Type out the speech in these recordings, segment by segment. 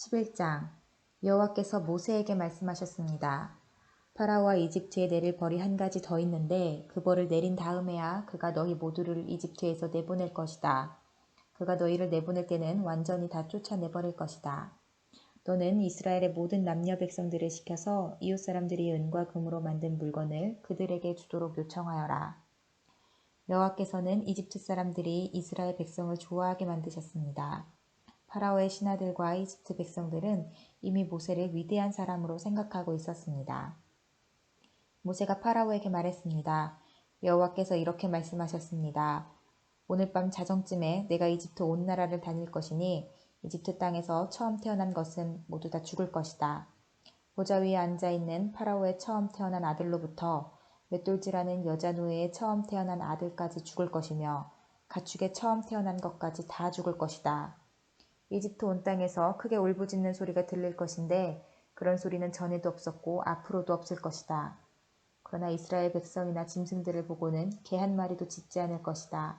11장 여호와께서 모세에게 말씀하셨습니다. 파라오와 이집트에 내릴 벌이 한 가지 더 있는데 그 벌을 내린 다음에야 그가 너희 모두를 이집트에서 내보낼 것이다. 그가 너희를 내보낼 때는 완전히 다 쫓아내버릴 것이다. 너는 이스라엘의 모든 남녀 백성들을 시켜서 이웃 사람들이 은과 금으로 만든 물건을 그들에게 주도록 요청하여라. 여호와께서는 이집트 사람들이 이스라엘 백성을 좋아하게 만드셨습니다. 파라오의 신하들과 이집트 백성들은 이미 모세를 위대한 사람으로 생각하고 있었습니다. 모세가 파라오에게 말했습니다. 여호와께서 이렇게 말씀하셨습니다. 오늘 밤 자정쯤에 내가 이집트 온 나라를 다닐 것이니 이집트 땅에서 처음 태어난 것은 모두 다 죽을 것이다. 보좌 위에 앉아있는 파라오의 처음 태어난 아들로부터 맷돌질하는 여자 노예의 처음 태어난 아들까지 죽을 것이며 가축의 처음 태어난 것까지 다 죽을 것이다. 이집트 온 땅에서 크게 울부짖는 소리가 들릴 것인데 그런 소리는 전에도 없었고 앞으로도 없을 것이다. 그러나 이스라엘 백성이나 짐승들을 보고는 개 한 마리도 짖지 않을 것이다.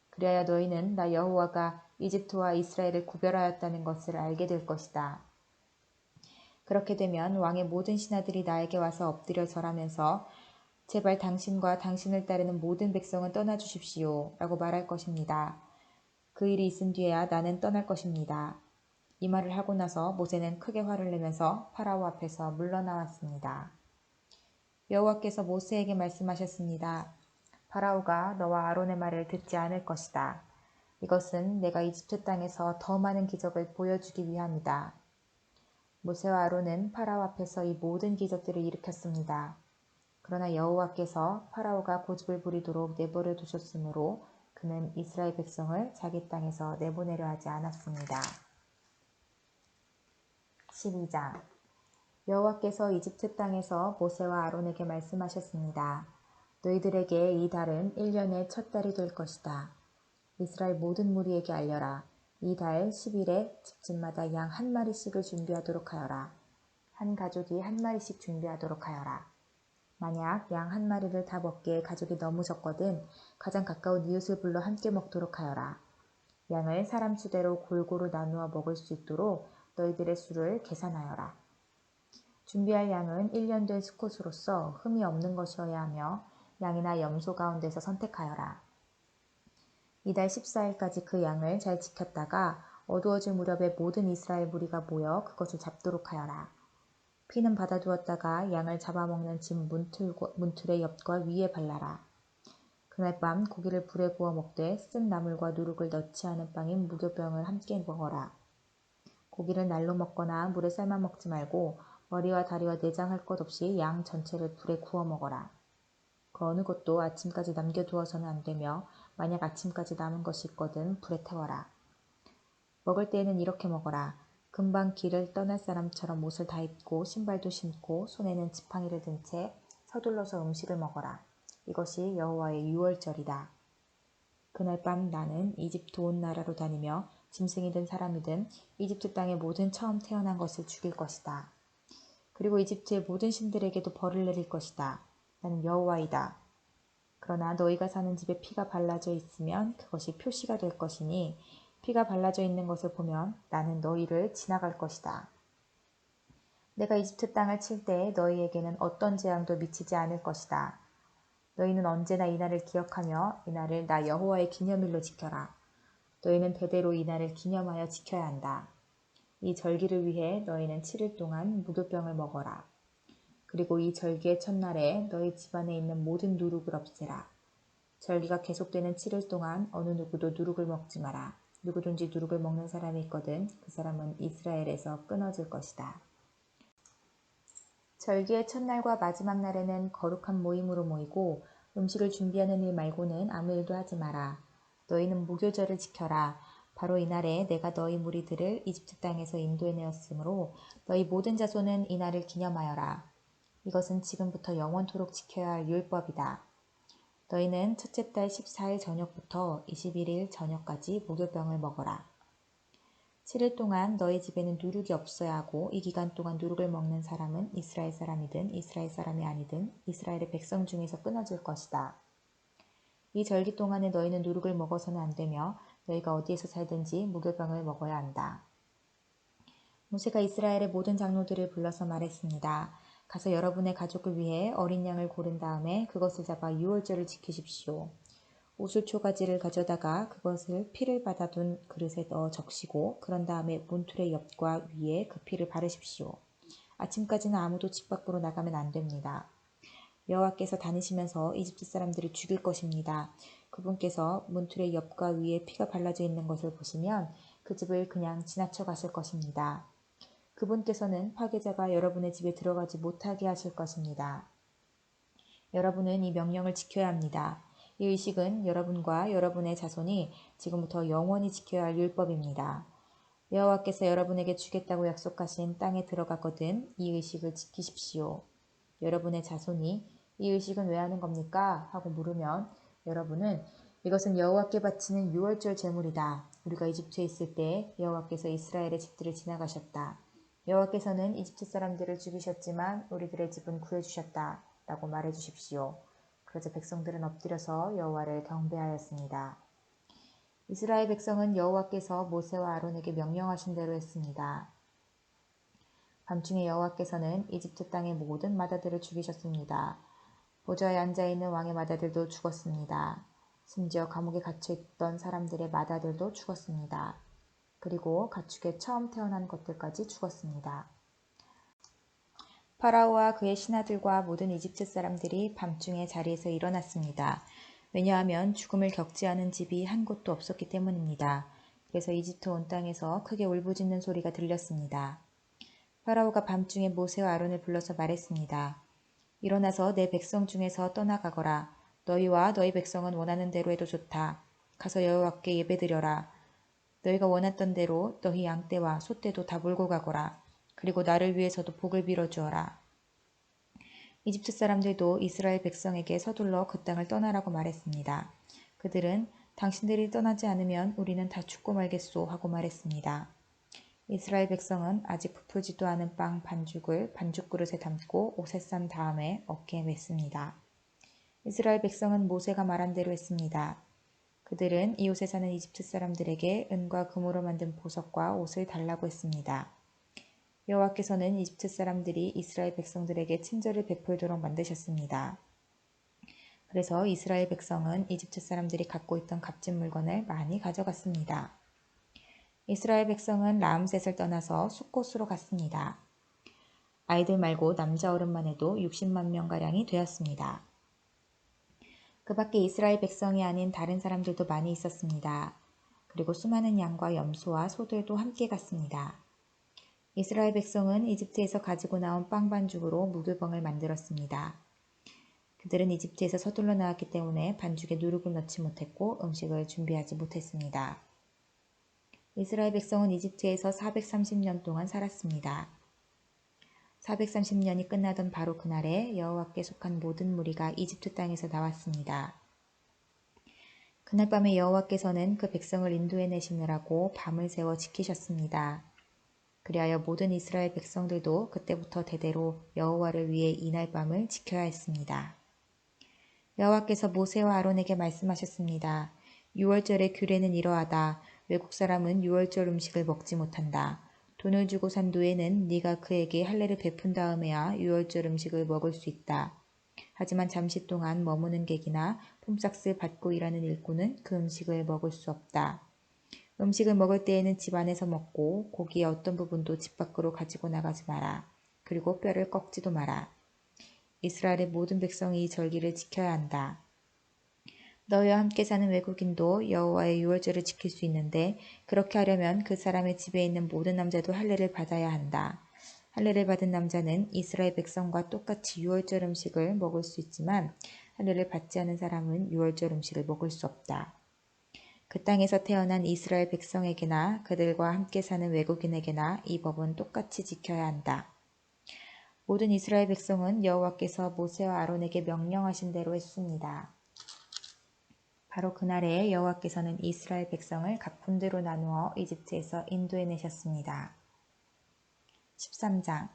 그리하여 너희는 나 여호와가 이집트와 이스라엘을 구별하였다는 것을 알게 될 것이다. 그렇게 되면 왕의 모든 신하들이 나에게 와서 엎드려 절하면서 제발 당신과 당신을 따르는 모든 백성은 떠나주십시오 라고 말할 것입니다. 그 일이 있은 뒤에야 나는 떠날 것입니다. 이 말을 하고 나서 모세는 크게 화를 내면서 파라오 앞에서 물러나왔습니다. 여호와께서 모세에게 말씀하셨습니다. 파라오가 너와 아론의 말을 듣지 않을 것이다. 이것은 내가 이집트 땅에서 더 많은 기적을 보여주기 위함이다. 모세와 아론은 파라오 앞에서 이 모든 기적들을 일으켰습니다. 그러나 여호와께서 파라오가 고집을 부리도록 내버려 두셨으므로 그는 이스라엘 백성을 자기 땅에서 내보내려 하지 않았습니다. 12장 여호와께서 이집트 땅에서 모세와 아론에게 말씀하셨습니다. 너희들에게 이 달은 1년의 첫 달이 될 것이다. 이스라엘 모든 무리에게 알려라. 이 달 10일에 집집마다 양 한 마리씩을 준비하도록 하여라. 한 가족이 한 마리씩 준비하도록 하여라. 만약 양 한 마리를 다 먹기에 가족이 너무 적거든 가장 가까운 이웃을 불러 함께 먹도록 하여라. 양을 사람 수대로 골고루 나누어 먹을 수 있도록 너희들의 수를 계산하여라. 준비할 양은 1년 된 수컷으로서 흠이 없는 것이어야 하며 양이나 염소 가운데서 선택하여라. 이달 14일까지 그 양을 잘 지켰다가 어두워질 무렵에 모든 이스라엘 무리가 모여 그것을 잡도록 하여라. 피는 받아두었다가 양을 잡아먹는 집 문틀의 옆과 위에 발라라. 그날 밤 고기를 불에 구워 먹되 쓴 나물과 누룩을 넣지 않은 빵인 무교병을 함께 먹어라. 고기를 날로 먹거나 물에 삶아 먹지 말고 머리와 다리와 내장할 것 없이 양 전체를 불에 구워 먹어라. 그 어느 것도 아침까지 남겨두어서는 안 되며 만약 아침까지 남은 것이 있거든 불에 태워라. 먹을 때에는 이렇게 먹어라. 금방 길을 떠날 사람처럼 옷을 다 입고 신발도 신고 손에는 지팡이를 든 채 서둘러서 음식을 먹어라. 이것이 여호와의 유월절이다. 그날 밤 나는 이집트 온 나라로 다니며 짐승이든 사람이든 이집트 땅의 모든 처음 태어난 것을 죽일 것이다. 그리고 이집트의 모든 신들에게도 벌을 내릴 것이다. 나는 여호와이다. 그러나 너희가 사는 집에 피가 발라져 있으면 그것이 표시가 될 것이니 피가 발라져 있는 것을 보면 나는 너희를 지나갈 것이다. 내가 이집트 땅을 칠 때 너희에게는 어떤 재앙도 미치지 않을 것이다. 너희는 언제나 이 날을 기억하며 이 날을 나 여호와의 기념일로 지켜라. 너희는 대대로 이 날을 기념하여 지켜야 한다. 이 절기를 위해 너희는 7일 동안 무교병을 먹어라. 그리고 이 절기의 첫날에 너희 집안에 있는 모든 누룩을 없애라. 절기가 계속되는 7일 동안 어느 누구도 누룩을 먹지 마라. 누구든지 누룩을 먹는 사람이 있거든 그 사람은 이스라엘에서 끊어질 것이다. 절기의 첫날과 마지막 날에는 거룩한 모임으로 모이고 음식을 준비하는 일 말고는 아무 일도 하지 마라. 너희는 무교절을 지켜라. 바로 이날에 내가 너희 무리들을 이집트 땅에서 인도해내었으므로 너희 모든 자손은 이날을 기념하여라. 이것은 지금부터 영원토록 지켜야 할 율법이다. 너희는 첫째 달 14일 저녁부터 21일 저녁까지 무교병을 먹어라. 7일 동안 너희 집에는 누룩이 없어야 하고 이 기간 동안 누룩을 먹는 사람은 이스라엘 사람이든 이스라엘 사람이 아니든 이스라엘의 백성 중에서 끊어질 것이다. 이 절기 동안에 너희는 누룩을 먹어서는 안 되며 너희가 어디에서 살든지 무교병을 먹어야 한다. 모세가 이스라엘의 모든 장로들을 불러서 말했습니다. 가서 여러분의 가족을 위해 어린 양을 고른 다음에 그것을 잡아 유월절을 지키십시오. 우슬초가지를 가져다가 그것을 피를 받아둔 그릇에 넣어 적시고 그런 다음에 문틀의 옆과 위에 그 피를 바르십시오. 아침까지는 아무도 집 밖으로 나가면 안 됩니다. 여호와께서 다니시면서 이집트 사람들을 죽일 것입니다. 그분께서 문틀의 옆과 위에 피가 발라져 있는 것을 보시면 그 집을 그냥 지나쳐 가실 것입니다. 그분께서는 파괴자가 여러분의 집에 들어가지 못하게 하실 것입니다. 여러분은 이 명령을 지켜야 합니다. 이 의식은 여러분과 여러분의 자손이 지금부터 영원히 지켜야 할 율법입니다. 여호와께서 여러분에게 주겠다고 약속하신 땅에 들어가거든 이 의식을 지키십시오. 여러분의 자손이 이 의식은 왜 하는 겁니까? 하고 물으면 여러분은 이것은 여호와께 바치는 유월절 제물이다. 우리가 이집트에 있을 때 여호와께서 이스라엘의 집들을 지나가셨다. 여호와께서는 이집트 사람들을 죽이셨지만 우리들의 집은 구해주셨다. 라고 말해주십시오. 그러자 백성들은 엎드려서 여호와를 경배하였습니다. 이스라엘 백성은 여호와께서 모세와 아론에게 명령하신 대로 했습니다. 밤중에 여호와께서는 이집트 땅의 모든 마다들을 죽이셨습니다. 보좌에 앉아있는 왕의 마다들도 죽었습니다. 심지어 감옥에 갇혀있던 사람들의 마다들도 죽었습니다. 그리고 가축에 처음 태어난 것들까지 죽었습니다. 파라오와 그의 신하들과 모든 이집트 사람들이 밤중에 자리에서 일어났습니다. 왜냐하면 죽음을 겪지 않은 집이 한 곳도 없었기 때문입니다. 그래서 이집트 온 땅에서 크게 울부짖는 소리가 들렸습니다. 파라오가 밤중에 모세와 아론을 불러서 말했습니다. 일어나서 내 백성 중에서 떠나가거라. 너희와 너희 백성은 원하는 대로 해도 좋다. 가서 여호와께 예배드려라. 너희가 원했던 대로 너희 양떼와 소떼도 다 몰고 가거라. 그리고 나를 위해서도 복을 빌어주어라. 이집트 사람들도 이스라엘 백성에게 서둘러 그 땅을 떠나라고 말했습니다. 그들은 당신들이 떠나지 않으면 우리는 다 죽고 말겠소 하고 말했습니다. 이스라엘 백성은 아직 부풀지도 않은 빵 반죽을 반죽 그릇에 담고 옷에 싼 다음에 어깨에 맸습니다. 이스라엘 백성은 모세가 말한 대로 했습니다. 그들은 이웃에 사는 이집트 사람들에게 은과 금으로 만든 보석과 옷을 달라고 했습니다. 여호와께서는 이집트 사람들이 이스라엘 백성들에게 친절을 베풀도록 만드셨습니다. 그래서 이스라엘 백성은 이집트 사람들이 갖고 있던 값진 물건을 많이 가져갔습니다. 이스라엘 백성은 라암셋을 떠나서 숫곳으로 갔습니다. 아이들 말고 남자 어른만 해도 60만 명가량이 되었습니다. 그 밖에 이스라엘 백성이 아닌 다른 사람들도 많이 있었습니다. 그리고 수많은 양과 염소와 소들도 함께 갔습니다. 이스라엘 백성은 이집트에서 가지고 나온 빵 반죽으로 무교병을 만들었습니다. 그들은 이집트에서 서둘러 나왔기 때문에 반죽에 누룩을 넣지 못했고 음식을 준비하지 못했습니다. 이스라엘 백성은 이집트에서 430년 동안 살았습니다. 430년이 끝나던 바로 그날에 여호와께 속한 모든 무리가 이집트 땅에서 나왔습니다. 그날 밤에 여호와께서는 그 백성을 인도해내시느라고 밤을 새워 지키셨습니다. 그리하여 모든 이스라엘 백성들도 그때부터 대대로 여호와를 위해 이날 밤을 지켜야 했습니다. 여호와께서 모세와 아론에게 말씀하셨습니다. 유월절의 규례는 이러하다. 외국 사람은 유월절 음식을 먹지 못한다. 돈을 주고 산 노예는 네가 그에게 할례를 베푼 다음에야 유월절 음식을 먹을 수 있다. 하지만 잠시 동안 머무는 객이나 폼삭스 받고 일하는 일꾼은 그 음식을 먹을 수 없다. 음식을 먹을 때에는 집 안에서 먹고 고기의 어떤 부분도 집 밖으로 가지고 나가지 마라. 그리고 뼈를 꺾지도 마라. 이스라엘의 모든 백성이 이 절기를 지켜야 한다. 너희와 함께 사는 외국인도 여호와의 유월절을 지킬 수 있는데 그렇게 하려면 그 사람의 집에 있는 모든 남자도 할례를 받아야 한다. 할례를 받은 남자는 이스라엘 백성과 똑같이 유월절 음식을 먹을 수 있지만 할례를 받지 않은 사람은 유월절 음식을 먹을 수 없다. 그 땅에서 태어난 이스라엘 백성에게나 그들과 함께 사는 외국인에게나 이 법은 똑같이 지켜야 한다. 모든 이스라엘 백성은 여호와께서 모세와 아론에게 명령하신 대로 했습니다. 바로 그날에 여호와께서는 이스라엘 백성을 각 군대로 나누어 이집트에서 인도해내셨습니다. 13장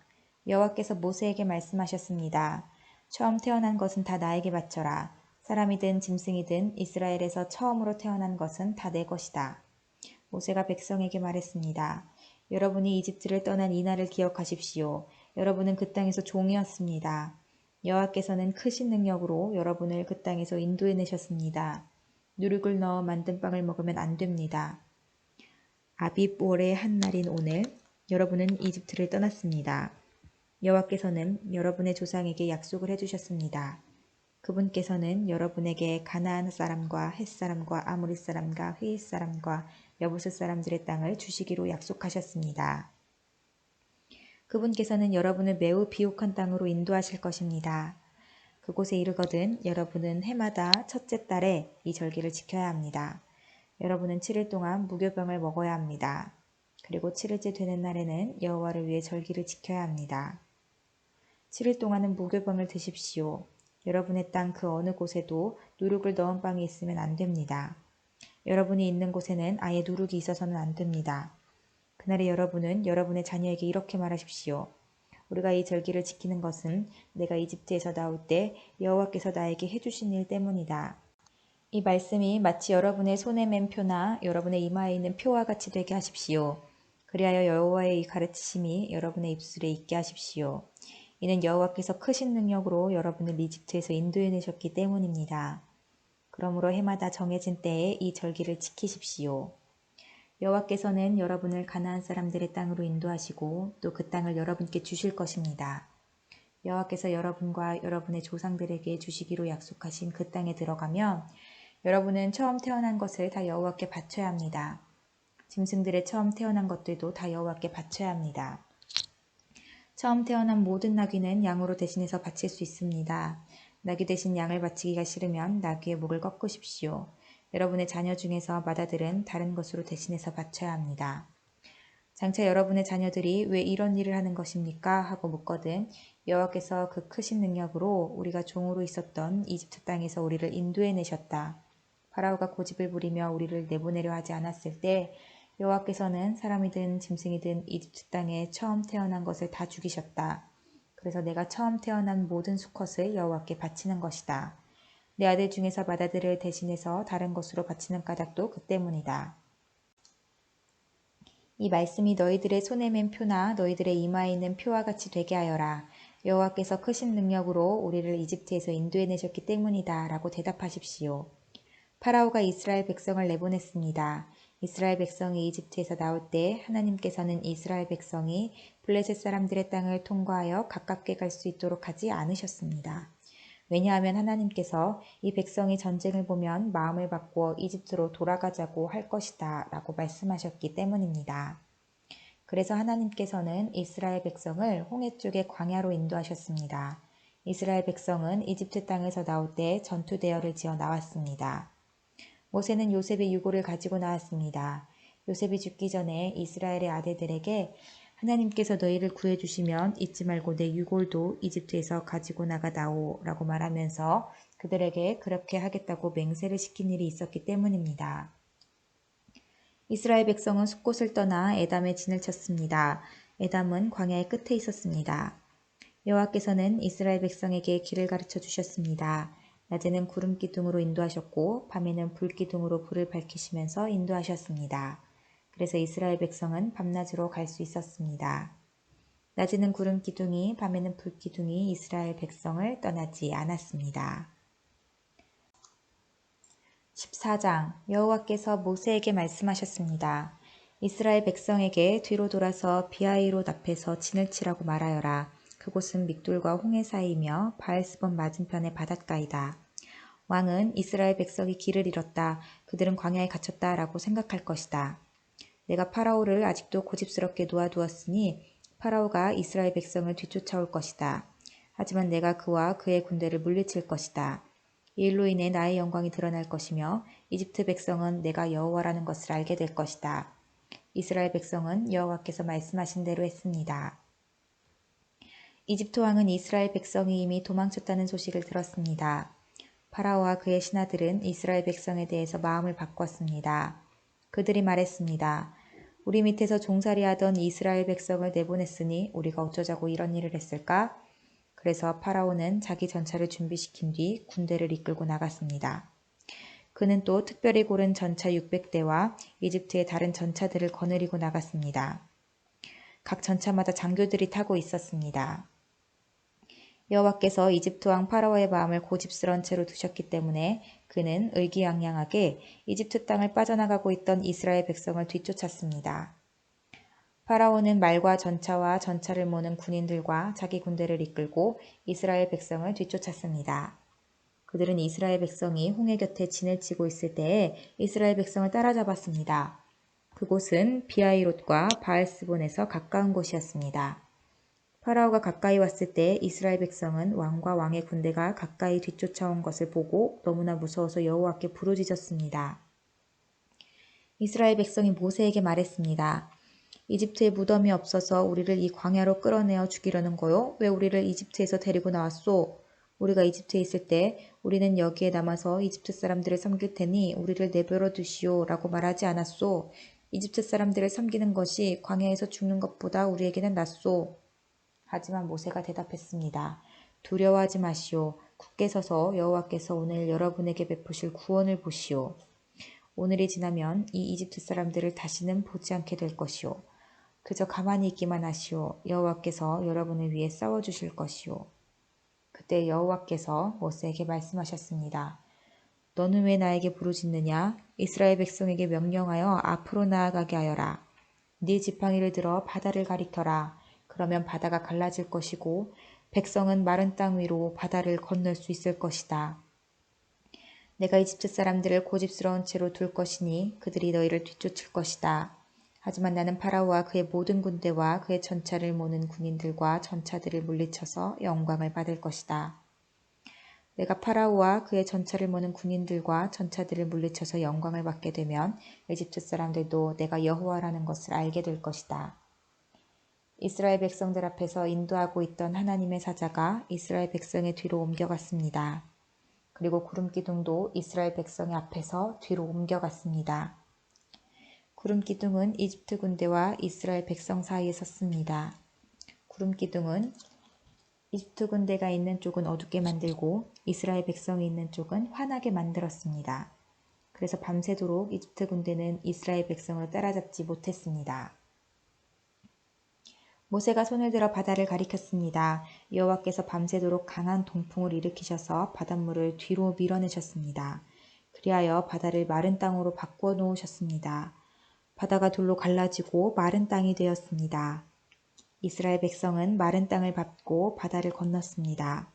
여호와께서 모세에게 말씀하셨습니다. 처음 태어난 것은 다 나에게 바쳐라. 사람이든 짐승이든 이스라엘에서 처음으로 태어난 것은 다 내 것이다. 모세가 백성에게 말했습니다. 여러분이 이집트를 떠난 이날을 기억하십시오. 여러분은 그 땅에서 종이었습니다. 여호와께서는 크신 능력으로 여러분을 그 땅에서 인도해내셨습니다. 누룩을 넣어 만든 빵을 먹으면 안 됩니다. 아빕 월의 한 날인 오늘 여러분은 이집트를 떠났습니다. 여호와께서는 여러분의 조상에게 약속을 해주셨습니다. 그분께서는 여러분에게 가나안 사람과 헷 사람과 아모리 사람과 휘잇 사람과 여부스 사람들의 땅을 주시기로 약속하셨습니다. 그분께서는 여러분을 매우 비옥한 땅으로 인도하실 것입니다. 그곳에 이르거든 여러분은 해마다 첫째 달에 이 절기를 지켜야 합니다. 여러분은 7일 동안 무교병을 먹어야 합니다. 그리고 7일째 되는 날에는 여호와를 위해 절기를 지켜야 합니다. 7일 동안은 무교병을 드십시오. 여러분의 땅 그 어느 곳에도 누룩을 넣은 빵이 있으면 안 됩니다. 여러분이 있는 곳에는 아예 누룩이 있어서는 안 됩니다. 그날에 여러분은 여러분의 자녀에게 이렇게 말하십시오. 우리가 이 절기를 지키는 것은 내가 이집트에서 나올 때 여호와께서 나에게 해주신 일 때문이다. 이 말씀이 마치 여러분의 손에 맨 표나 여러분의 이마에 있는 표와 같이 되게 하십시오. 그리하여 여호와의 이 가르치심이 여러분의 입술에 있게 하십시오. 이는 여호와께서 크신 능력으로 여러분을 이집트에서 인도해내셨기 때문입니다. 그러므로 해마다 정해진 때에 이 절기를 지키십시오. 여호와께서는 여러분을 가나안 사람들의 땅으로 인도하시고 또 그 땅을 여러분께 주실 것입니다. 여호와께서 여러분과 여러분의 조상들에게 주시기로 약속하신 그 땅에 들어가면 여러분은 처음 태어난 것을 다 여호와께 바쳐야 합니다. 짐승들의 처음 태어난 것들도 다 여호와께 바쳐야 합니다. 처음 태어난 모든 나귀는 양으로 대신해서 바칠 수 있습니다. 나귀 대신 양을 바치기가 싫으면 나귀의 목을 꺾으십시오. 여러분의 자녀 중에서 맏아들은 다른 것으로 대신해서 바쳐야 합니다. 장차 여러분의 자녀들이 왜 이런 일을 하는 것입니까? 하고 묻거든 여호와께서 그 크신 능력으로 우리가 종으로 있었던 이집트 땅에서 우리를 인도해내셨다. 파라오가 고집을 부리며 우리를 내보내려 하지 않았을 때 여호와께서는 사람이든 짐승이든 이집트 땅에 처음 태어난 것을 다 죽이셨다. 그래서 내가 처음 태어난 모든 수컷을 여호와께 바치는 것이다. 내 아들 중에서 맏아들을 대신해서 다른 것으로 바치는 까닭도 그 때문이다. 이 말씀이 너희들의 손에 맨 표나 너희들의 이마에 있는 표와 같이 되게 하여라. 여호와께서 크신 능력으로 우리를 이집트에서 인도해내셨기 때문이다. 라고 대답하십시오. 파라오가 이스라엘 백성을 내보냈습니다. 이스라엘 백성이 이집트에서 나올 때 하나님께서는 이스라엘 백성이 블레셋 사람들의 땅을 통과하여 가깝게 갈 수 있도록 하지 않으셨습니다. 왜냐하면 하나님께서 이 백성이 전쟁을 보면 마음을 바꾸어 이집트로 돌아가자고 할 것이다 라고 말씀하셨기 때문입니다. 그래서 하나님께서는 이스라엘 백성을 홍해 쪽의 광야로 인도하셨습니다. 이스라엘 백성은 이집트 땅에서 나올 때 전투 대열을 지어 나왔습니다. 모세는 요셉의 유골을 가지고 나왔습니다. 요셉이 죽기 전에 이스라엘의 아들들에게 하나님께서 너희를 구해주시면 잊지 말고 내 유골도 이집트에서 가지고 나가다오 라고 말하면서 그들에게 그렇게 하겠다고 맹세를 시킨 일이 있었기 때문입니다. 이스라엘 백성은 숲곳을 떠나 에담에 진을 쳤습니다. 에담은 광야의 끝에 있었습니다. 여호와께서는 이스라엘 백성에게 길을 가르쳐 주셨습니다. 낮에는 구름 기둥으로 인도하셨고 밤에는 불 기둥으로 불을 밝히시면서 인도하셨습니다. 그래서 이스라엘 백성은 밤낮으로 갈 수 있었습니다. 낮에는 구름 기둥이 밤에는 불 기둥이 이스라엘 백성을 떠나지 않았습니다. 14장 여호와께서 모세에게 말씀하셨습니다. 이스라엘 백성에게 뒤로 돌아서 비하이롯 앞에서 진을 치라고 말하여라. 그곳은 믹돌과 홍해 사이이며 바알스본 맞은편의 바닷가이다. 왕은 이스라엘 백성이 길을 잃었다. 그들은 광야에 갇혔다 라고 생각할 것이다. 내가 파라오를 아직도 고집스럽게 놓아두었으니 파라오가 이스라엘 백성을 뒤쫓아올 것이다. 하지만 내가 그와 그의 군대를 물리칠 것이다. 이 일로 인해 나의 영광이 드러날 것이며 이집트 백성은 내가 여호와라는 것을 알게 될 것이다. 이스라엘 백성은 여호와께서 말씀하신 대로 했습니다. 이집트 왕은 이스라엘 백성이 이미 도망쳤다는 소식을 들었습니다. 파라오와 그의 신하들은 이스라엘 백성에 대해서 마음을 바꿨습니다. 그들이 말했습니다. 우리 밑에서 종살이하던 이스라엘 백성을 내보냈으니 우리가 어쩌자고 이런 일을 했을까? 그래서 파라오는 자기 전차를 준비시킨 뒤 군대를 이끌고 나갔습니다. 그는 또 특별히 고른 전차 600대와 이집트의 다른 전차들을 거느리고 나갔습니다. 각 전차마다 장교들이 타고 있었습니다. 여호와께서 이집트 왕 파라오의 마음을 고집스러운 채로 두셨기 때문에 그는 의기양양하게 이집트 땅을 빠져나가고 있던 이스라엘 백성을 뒤쫓았습니다. 파라오는 말과 전차와 전차를 모는 군인들과 자기 군대를 이끌고 이스라엘 백성을 뒤쫓았습니다. 그들은 이스라엘 백성이 홍해 곁에 진을 치고 있을 때에 이스라엘 백성을 따라잡았습니다. 그곳은 비하이롯과 바알스본에서 가까운 곳이었습니다. 파라오가 가까이 왔을 때 이스라엘 백성은 왕과 왕의 군대가 가까이 뒤쫓아온 것을 보고 너무나 무서워서 여호와께 부르짖었습니다. 이스라엘 백성이 모세에게 말했습니다. 이집트에 무덤이 없어서 우리를 이 광야로 끌어내어 죽이려는 거요? 왜 우리를 이집트에서 데리고 나왔소? 우리가 이집트에 있을 때 우리는 여기에 남아서 이집트 사람들을 섬길 테니 우리를 내버려 두시오 라고 말하지 않았소? 이집트 사람들을 섬기는 것이 광야에서 죽는 것보다 우리에게는 낫소. 하지만 모세가 대답했습니다. 두려워하지 마시오. 굳게 서서 여호와께서 오늘 여러분에게 베푸실 구원을 보시오. 오늘이 지나면 이 이집트 사람들을 다시는 보지 않게 될 것이오. 그저 가만히 있기만 하시오. 여호와께서 여러분을 위해 싸워주실 것이오. 그때 여호와께서 모세에게 말씀하셨습니다. 너는 왜 나에게 부르짖느냐? 이스라엘 백성에게 명령하여 앞으로 나아가게 하여라. 네 지팡이를 들어 바다를 가리켜라. 그러면 바다가 갈라질 것이고 백성은 마른 땅 위로 바다를 건널 수 있을 것이다. 내가 이집트 사람들을 고집스러운 채로 둘 것이니 그들이 너희를 뒤쫓을 것이다. 하지만 나는 파라오와 그의 모든 군대와 그의 전차를 모는 군인들과 전차들을 물리쳐서 영광을 받을 것이다. 내가 파라오와 그의 전차를 모는 군인들과 전차들을 물리쳐서 영광을 받게 되면 이집트 사람들도 내가 여호와라는 것을 알게 될 것이다. 이스라엘 백성들 앞에서 인도하고 있던 하나님의 사자가 이스라엘 백성의 뒤로 옮겨갔습니다. 그리고 구름기둥도 이스라엘 백성의 앞에서 뒤로 옮겨갔습니다. 구름기둥은 이집트 군대와 이스라엘 백성 사이에 섰습니다. 구름기둥은 이집트 군대가 있는 쪽은 어둡게 만들고 이스라엘 백성이 있는 쪽은 환하게 만들었습니다. 그래서 밤새도록 이집트 군대는 이스라엘 백성을 따라잡지 못했습니다. 모세가 손을 들어 바다를 가리켰습니다. 여호와께서 밤새도록 강한 동풍을 일으키셔서 바닷물을 뒤로 밀어내셨습니다. 그리하여 바다를 마른 땅으로 바꾸어 놓으셨습니다. 바다가 둘로 갈라지고 마른 땅이 되었습니다. 이스라엘 백성은 마른 땅을 밟고 바다를 건넜습니다.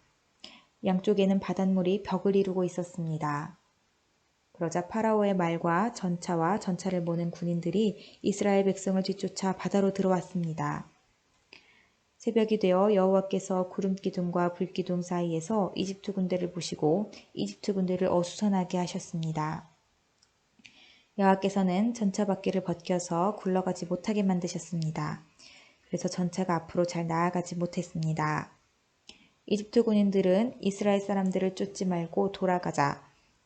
양쪽에는 바닷물이 벽을 이루고 있었습니다. 그러자 파라오의 말과 전차와 전차를 모는 군인들이 이스라엘 백성을 뒤쫓아 바다로 들어왔습니다. 새벽이 되어 여호와께서 구름기둥과 불기둥 사이에서 이집트 군대를 보시고 이집트 군대를 어수선하게 하셨습니다. 여호와께서는 전차 바퀴를 벗겨서 굴러가지 못하게 만드셨습니다. 그래서 전차가 앞으로 잘 나아가지 못했습니다. 이집트 군인들은 이스라엘 사람들을 쫓지 말고 돌아가자.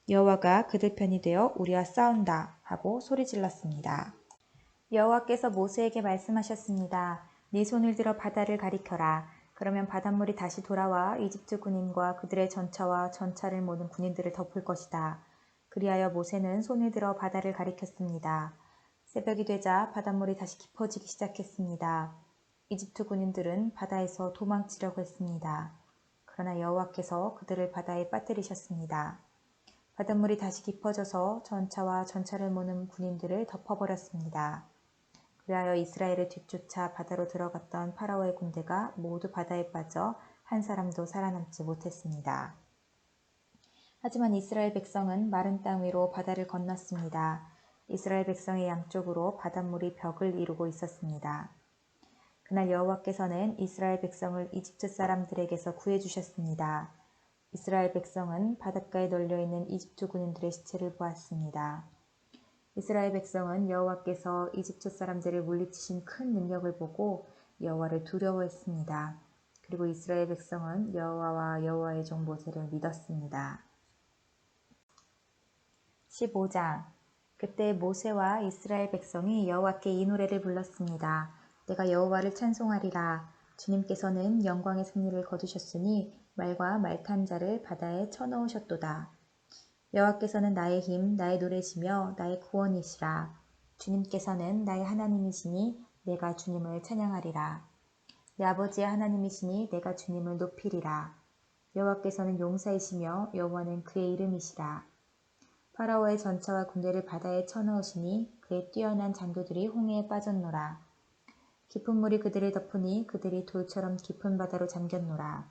여호와가 그들 편이 되어 우리와 싸운다 하고 소리질렀습니다. 여호와께서 모세에게 말씀하셨습니다. 네 손을 들어 바다를 가리켜라. 그러면 바닷물이 다시 돌아와 이집트 군인과 그들의 전차와 전차를 모는 군인들을 덮을 것이다. 그리하여 모세는 손을 들어 바다를 가리켰습니다. 새벽이 되자 바닷물이 다시 깊어지기 시작했습니다. 이집트 군인들은 바다에서 도망치려고 했습니다. 그러나 여호와께서 그들을 바다에 빠뜨리셨습니다. 바닷물이 다시 깊어져서 전차와 전차를 모는 군인들을 덮어버렸습니다. 그리하여 이스라엘을 뒤쫓아 바다로 들어갔던 파라오의 군대가 모두 바다에 빠져 한 사람도 살아남지 못했습니다. 하지만 이스라엘 백성은 마른 땅 위로 바다를 건넜습니다. 이스라엘 백성의 양쪽으로 바닷물이 벽을 이루고 있었습니다. 그날 여호와께서는 이스라엘 백성을 이집트 사람들에게서 구해주셨습니다. 이스라엘 백성은 바닷가에 널려있는 이집트 군인들의 시체를 보았습니다. 이스라엘 백성은 여호와께서 이집트 사람들을 물리치신 큰 능력을 보고 여호와를 두려워했습니다. 그리고 이스라엘 백성은 여호와와 여호와의 종 모세를 믿었습니다. 15장. 그때 모세와 이스라엘 백성이 여호와께 이 노래를 불렀습니다. 내가 여호와를 찬송하리라. 주님께서는 영광의 승리를 거두셨으니 말과 말 탄 자를 바다에 쳐넣으셨도다. 여호와께서는 나의 힘, 나의 노래시며 나의 구원이시라. 주님께서는 나의 하나님이시니 내가 주님을 찬양하리라. 내 아버지의 하나님이시니 내가 주님을 높이리라. 여호와께서는 용사이시며 여호와는 그의 이름이시라. 파라오의 전차와 군대를 바다에 쳐넣으시니 그의 뛰어난 장교들이 홍해에 빠졌노라. 깊은 물이 그들을 덮으니 그들이 돌처럼 깊은 바다로 잠겼노라.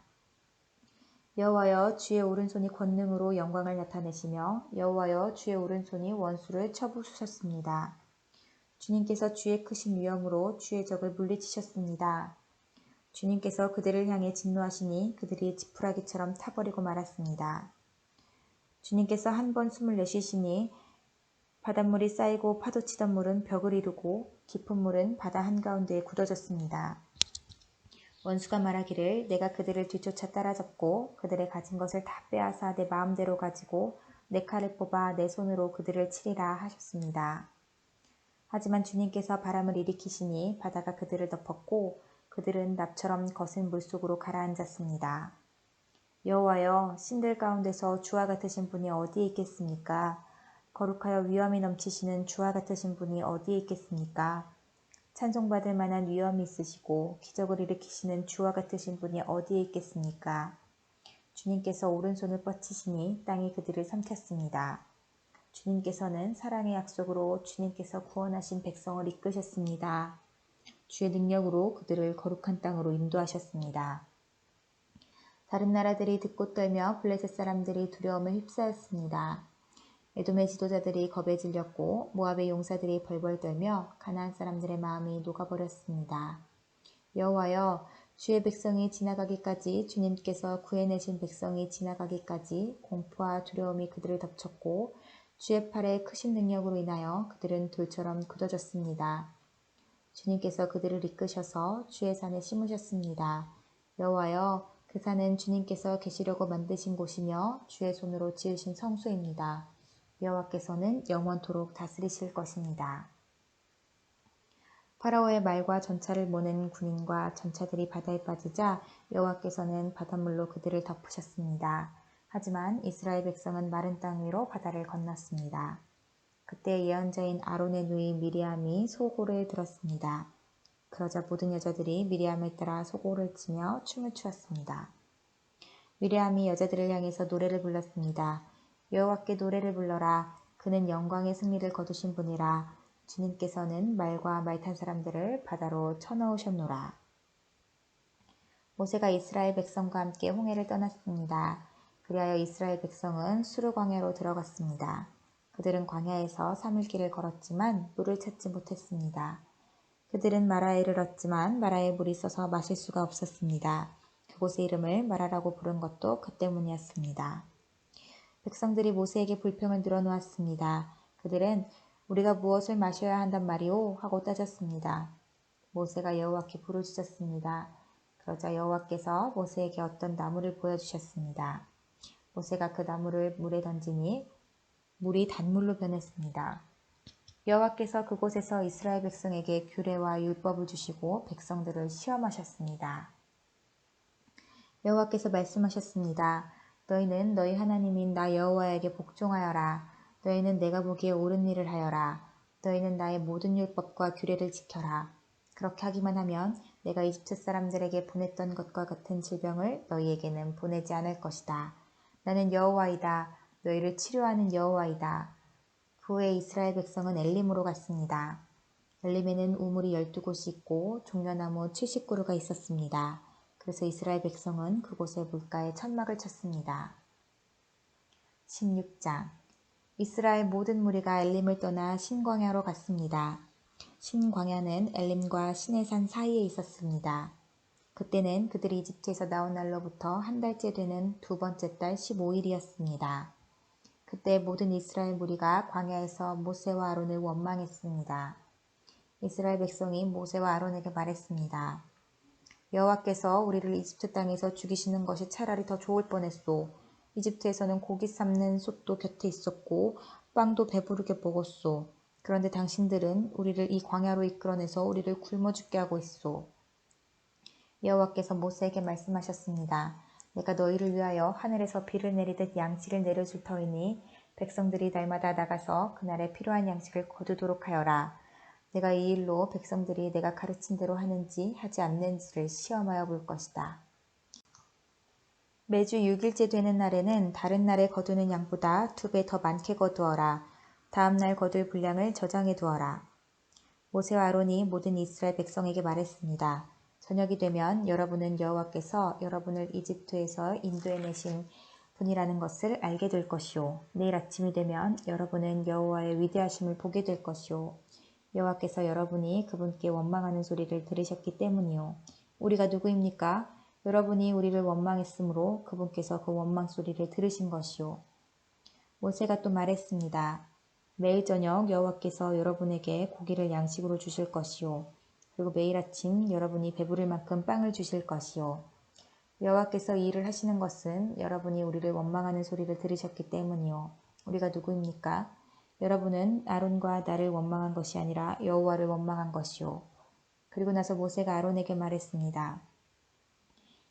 여호와여, 주의 오른손이 권능으로 영광을 나타내시며 여호와여, 주의 오른손이 원수를 쳐부수셨습니다. 주님께서 주의 크신 위엄으로 주의 적을 물리치셨습니다. 주님께서 그들을 향해 진노하시니 그들이 지푸라기처럼 타버리고 말았습니다. 주님께서 한 번 숨을 내쉬시니 바닷물이 쌓이고 파도치던 물은 벽을 이루고 깊은 물은 바다 한가운데에 굳어졌습니다. 원수가 말하기를 내가 그들을 뒤쫓아 따라잡고 그들의 가진 것을 다 빼앗아 내 마음대로 가지고 내 칼을 뽑아 내 손으로 그들을 치리라 하셨습니다. 하지만 주님께서 바람을 일으키시니 바다가 그들을 덮었고 그들은 납처럼 거센 물속으로 가라앉았습니다. 여호와여, 신들 가운데서 주와 같으신 분이 어디에 있겠습니까? 거룩하여 위엄이 넘치시는 주와 같으신 분이 어디에 있겠습니까? 찬송받을 만한 위엄이 있으시고 기적을 일으키시는 주와 같으신 분이 어디에 있겠습니까? 주님께서 오른손을 뻗치시니 땅이 그들을 삼켰습니다. 주님께서는 사랑의 약속으로 주님께서 구원하신 백성을 이끄셨습니다. 주의 능력으로 그들을 거룩한 땅으로 인도하셨습니다. 다른 나라들이 듣고 떨며 블레셋 사람들이 두려움에 휩싸였습니다. 에돔의 지도자들이 겁에 질렸고 모압의 용사들이 벌벌 떨며 가나안 사람들의 마음이 녹아버렸습니다. 여호와여, 주의 백성이 지나가기까지, 주님께서 구해내신 백성이 지나가기까지 공포와 두려움이 그들을 덮쳤고 주의 팔의 크신 능력으로 인하여 그들은 돌처럼 굳어졌습니다. 주님께서 그들을 이끄셔서 주의 산에 심으셨습니다. 여호와여, 그 산은 주님께서 계시려고 만드신 곳이며 주의 손으로 지으신 성소입니다. 여호와께서는 영원토록 다스리실 것입니다. 파라오의 말과 전차를 모는 군인과 전차들이 바다에 빠지자 여호와께서는 바닷물로 그들을 덮으셨습니다. 하지만 이스라엘 백성은 마른 땅 위로 바다를 건넜습니다. 그때 예언자인 아론의 누이 미리암이 소고를 들었습니다. 그러자 모든 여자들이 미리암을 따라 소고를 치며 춤을 추었습니다. 미리암이 여자들을 향해서 노래를 불렀습니다. 여호와께 노래를 불러라. 그는 영광의 승리를 거두신 분이라. 주님께서는 말과 말 탄 사람들을 바다로 쳐넣으셨노라. 모세가 이스라엘 백성과 함께 홍해를 떠났습니다. 그리하여 이스라엘 백성은 수르 광야로 들어갔습니다. 그들은 광야에서 3일 길을 걸었지만 물을 찾지 못했습니다. 그들은 마라에 이르렀지만 마라에 물이 있어서 마실 수가 없었습니다. 그곳의 이름을 마라라고 부른 것도 그 때문이었습니다. 백성들이 모세에게 불평을 늘어놓았습니다. 그들은 우리가 무엇을 마셔야 한단 말이오? 하고 따졌습니다. 모세가 여호와께 부르짖었습니다. 그러자 여호와께서 모세에게 어떤 나무를 보여주셨습니다. 모세가 그 나무를 물에 던지니 물이 단물로 변했습니다. 여호와께서 그곳에서 이스라엘 백성에게 규례와 율법을 주시고 백성들을 시험하셨습니다. 여호와께서 말씀하셨습니다. 너희는 너희 하나님인 나 여호와에게 복종하여라. 너희는 내가 보기에 옳은 일을 하여라. 너희는 나의 모든 율법과 규례를 지켜라. 그렇게 하기만 하면 내가 이집트 사람들에게 보냈던 것과 같은 질병을 너희에게는 보내지 않을 것이다. 나는 여호와이다. 너희를 치료하는 여호와이다. 그 후에 이스라엘 백성은 엘림으로 갔습니다. 엘림에는 우물이 12곳이 있고 종려나무 70그루가 있었습니다. 그래서 이스라엘 백성은 그곳의 물가에 천막을 쳤습니다. 16장 이스라엘 모든 무리가 엘림을 떠나 신광야로 갔습니다. 신광야는 엘림과 시내산 사이에 있었습니다. 그때는 그들이 이집트에서 나온 날로부터 한 달째 되는 두 번째 달 15일이었습니다. 그때 모든 이스라엘 무리가 광야에서 모세와 아론을 원망했습니다. 이스라엘 백성이 모세와 아론에게 말했습니다. 여호와께서 우리를 이집트 땅에서 죽이시는 것이 차라리 더 좋을 뻔했소. 이집트에서는 고기 삶는 솥도 곁에 있었고 빵도 배부르게 먹었소. 그런데 당신들은 우리를 이 광야로 이끌어내서 우리를 굶어 죽게 하고 있소. 여호와께서 모세에게 말씀하셨습니다. 내가 너희를 위하여 하늘에서 비를 내리듯 양식을 내려줄 터이니 백성들이 날마다 나가서 그날에 필요한 양식을 거두도록 하여라. 내가 이 일로 백성들이 내가 가르친 대로 하는지 하지 않는지를 시험하여 볼 것이다. 매주 6일째 되는 날에는 다른 날에 거두는 양보다 2배 더 많게 거두어라. 다음 날 거둘 분량을 저장해 두어라. 모세와 아론이 모든 이스라엘 백성에게 말했습니다. 저녁이 되면 여러분은 여호와께서 여러분을 이집트에서 인도해내신 분이라는 것을 알게 될 것이요. 내일 아침이 되면 여러분은 여호와의 위대하심을 보게 될 것이요. 여호와께서 여러분이 그분께 원망하는 소리를 들으셨기 때문이요. 우리가 누구입니까? 여러분이 우리를 원망했으므로 그분께서 그 원망 소리를 들으신 것이요. 모세가 또 말했습니다. 매일 저녁 여호와께서 여러분에게 고기를 양식으로 주실 것이요. 그리고 매일 아침 여러분이 배부를 만큼 빵을 주실 것이요. 여호와께서 이 일을 하시는 것은 여러분이 우리를 원망하는 소리를 들으셨기 때문이요. 우리가 누구입니까? 여러분은 아론과 나를 원망한 것이 아니라 여호와를 원망한 것이요. 그리고 나서 모세가 아론에게 말했습니다.